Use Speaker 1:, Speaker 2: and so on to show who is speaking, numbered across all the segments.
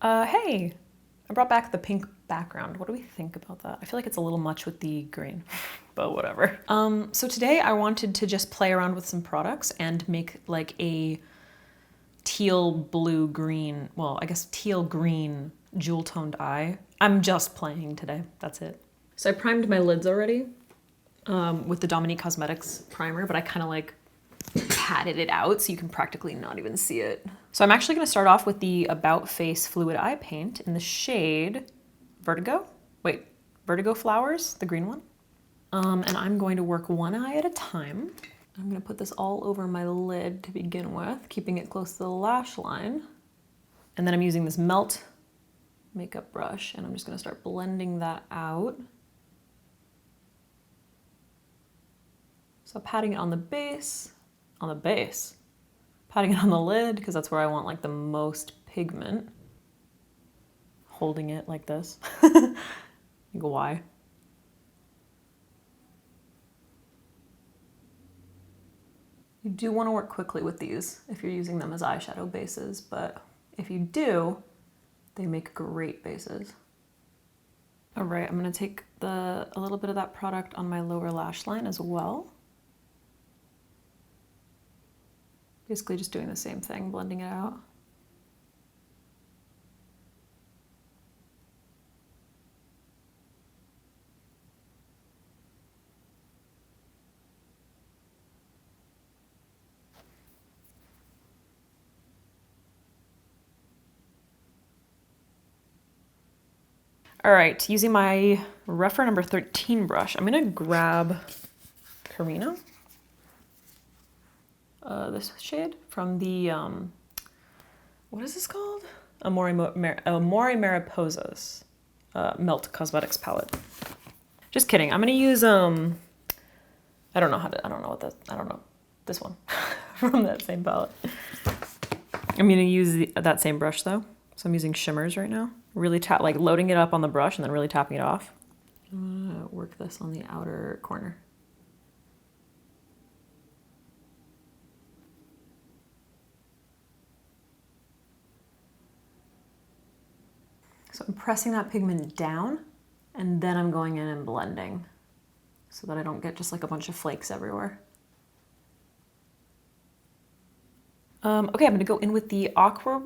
Speaker 1: Hey, I brought back the pink background. What do we think about that? I feel like it's a little much with the green, but whatever. So today I wanted to just play around with some products and make like a teal blue green, well, I guess teal green jewel toned eye. I'm just playing today, that's it. So I primed my lids already with the Dominique Cosmetics primer, but I kind of like patted it out so you can practically not even see it. So I'm actually going to start off with the About Face Fluid Eye Paint in the shade Vertigo. Wait, Vertigo Flowers, the green one. And I'm going to work one eye at a time. I'm going to put this all over my lid to begin with, keeping it close to the lash line. And then I'm using this Melt makeup brush, and I'm just going to start blending that out. So patting it on the base, patting it on the lid, because that's where I want like the most pigment. Holding it like this. Like, why? You do want to work quickly with these if you're using them as eyeshadow bases, but if you do, they make great bases. All right, I'm gonna take a little bit of that product on my lower lash line as well. Basically just doing the same thing, blending it out. All right, using my Refer number 13 brush, I'm gonna grab Carino. This shade from the, what is this called? Amore Mariposas Melt Cosmetics palette. Just kidding, I'm gonna use, I don't know, this one from that same palette. I'm gonna use that same brush though. So I'm using shimmers right now. Really like loading it up on the brush and then really tapping it off. I'm gonna work this on the outer corner. So I'm pressing that pigment down and then I'm going in and blending so that I don't get just like a bunch of flakes everywhere. Okay, I'm gonna go in with the Aqua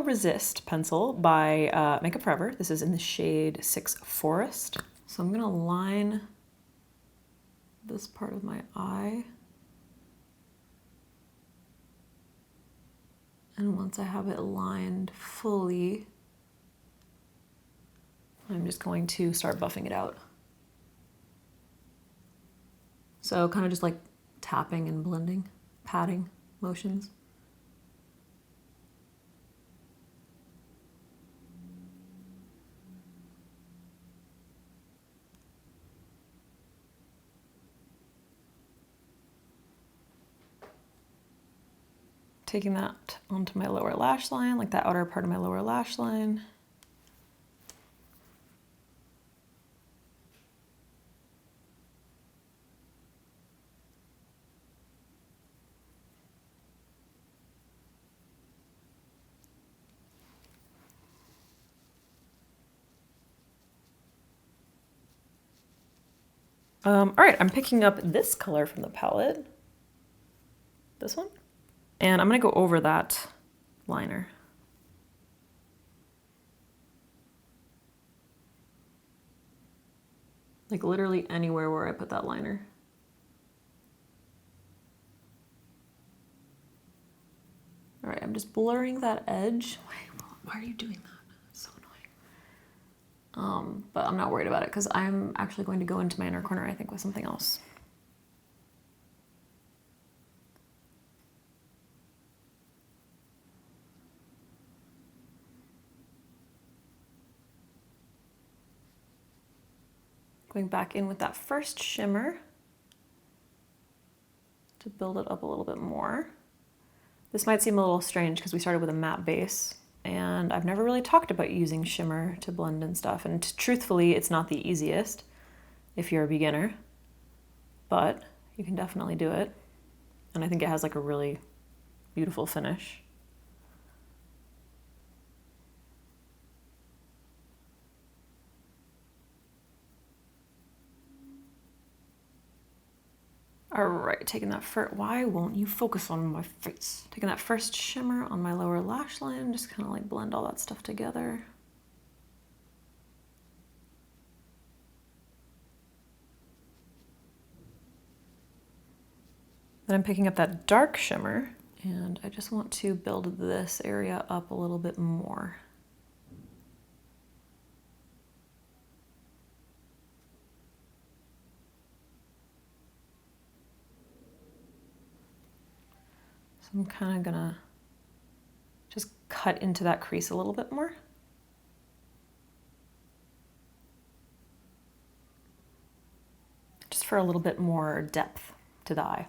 Speaker 1: Resist pencil by Makeup Forever. This is in the shade 6 Forest. So I'm gonna line this part of my eye. And once I have it lined fully, I'm just going to start buffing it out. So kind of just like tapping and blending, patting motions. Taking that onto my lower lash line, like that outer part of my lower lash line. All right, I'm picking up this color from the palette, this one, and I'm gonna go over that liner. Like literally anywhere where I put that liner. All right, I'm just blurring that edge. Why are you doing that? It's so annoying. But I'm not worried about it because I'm actually going to go into my inner corner, I think, with something else. Going back in with that first shimmer to build it up a little bit more. This might seem a little strange because we started with a matte base, and I've never really talked about using shimmer to blend and stuff, and truthfully, it's not the easiest if you're a beginner, but you can definitely do it, and I think it has like a really beautiful finish. All right, taking that first, why won't you focus on my face? Taking that first shimmer on my lower lash line, just kind of like blend all that stuff together. Then I'm picking up that dark shimmer and I just want to build this area up a little bit more. So I'm kind of gonna just cut into that crease a little bit more. Just for a little bit more depth to the eye.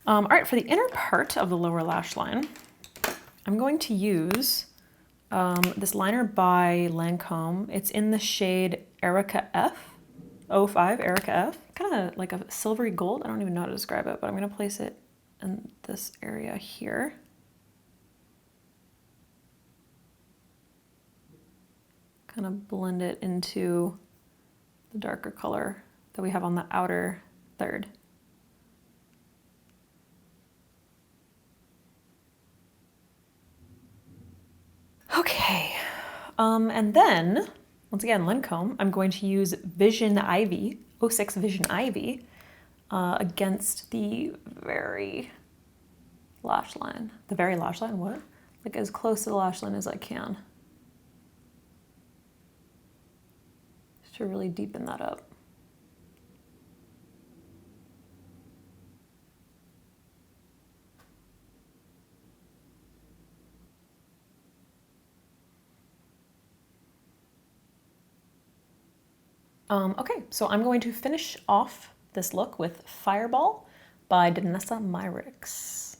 Speaker 1: All right, for the inner part of the lower lash line, I'm going to use this liner by Lancome. It's in the shade Erica F, 05 Erica F. Kind of like a silvery gold. I don't even know how to describe it, but I'm gonna place it in this area here. Kind of blend it into the darker color that we have on the outer third. Okay, and then, once again, Lancome, I'm going to use Vision Ivy, 06 Vision Ivy, against the very lash line. The very lash line, what? Like as close to the lash line as I can. Just to really deepen that up. Okay, so I'm going to finish off this look with Fireball by Danessa Myricks.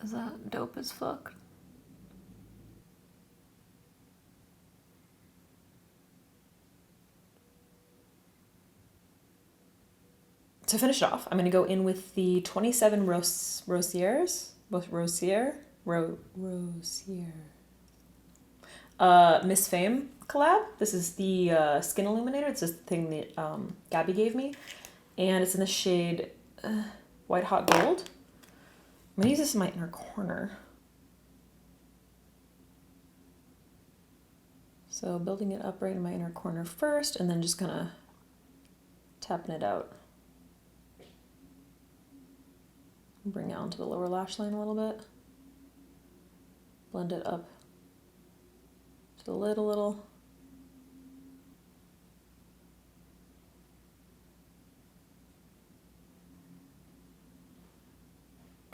Speaker 1: Is that dope as fuck? To finish off, I'm going to go in with the 27 Rosiers, Miss Fame collab. This is the Skin Illuminator. It's this thing that Gabby gave me. And it's in the shade White Hot Gold. I'm going to use this in my inner corner. So building it up right in my inner corner first, and then just kind of tapping it out. Bring it onto the lower lash line a little bit. Blend it up to the lid a little.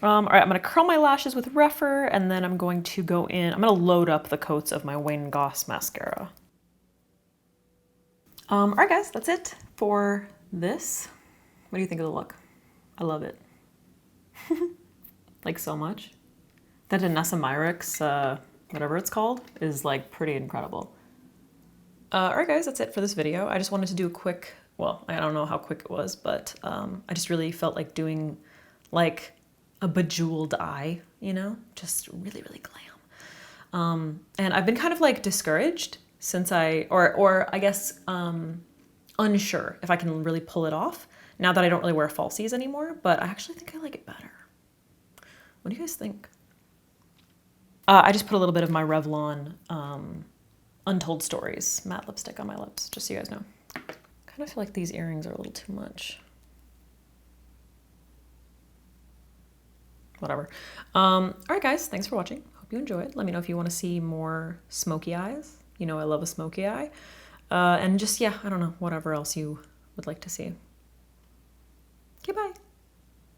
Speaker 1: All right, I'm gonna curl my lashes with Rephr, and then I'm going to go in, I'm gonna load up the coats of my Wayne Goss mascara. All right guys, that's it for this. What do you think of the look? I love it. Like so much. That Danessa Myricks, whatever it's called, is like pretty incredible. All right guys, that's it for this video. I just wanted to do a quick, well, I don't know how quick it was, but I just really felt like doing like a bejeweled eye, you know, just really, really glam. And I've been kind of like discouraged since or I guess unsure if I can really pull it off now that I don't really wear falsies anymore, but I actually think I like it better. What do you guys think? I just put a little bit of my Revlon Untold Stories matte lipstick on my lips, just so you guys know. Kind of feel like these earrings are a little too much. Whatever. All right, guys, thanks for watching. Hope you enjoyed. Let me know if you want to see more smoky eyes. You know I love a smoky eye. And just, yeah, I don't know, whatever else you would like to see. Okay, bye.